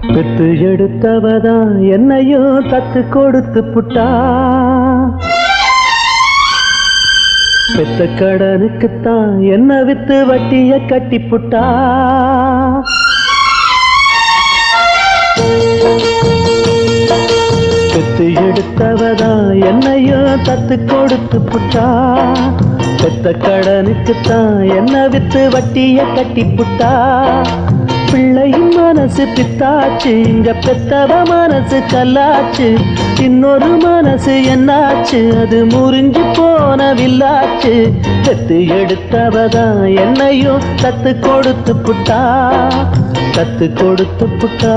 பெத்து எடுத்தவதான் என்னையும் தத்து கொடுத்து புட்டா. பெத்த கடனுக்குத்தான் என்ன வித்து வட்டிய கட்டி புட்டா. பெத்து எடுத்தவதான் என்னையும் தத்து கொடுத்து புட்டா. பெத்த கடனுக்குத்தான் என்ன வித்து வட்டிய கட்டி புட்டா. பிள்ளையின் மனசு பித்தாச்சு, இங்க பெத்தவ மனசு கல்லாச்சு. இன்னொரு மனசு என்னாச்சு, அது முறிஞ்சு போன வில்லாச்சு. பெத்து எடுத்தவதான் என்னையும் தத்து கொடுத்து புட்டா, தத்து கொடுத்து புட்டா.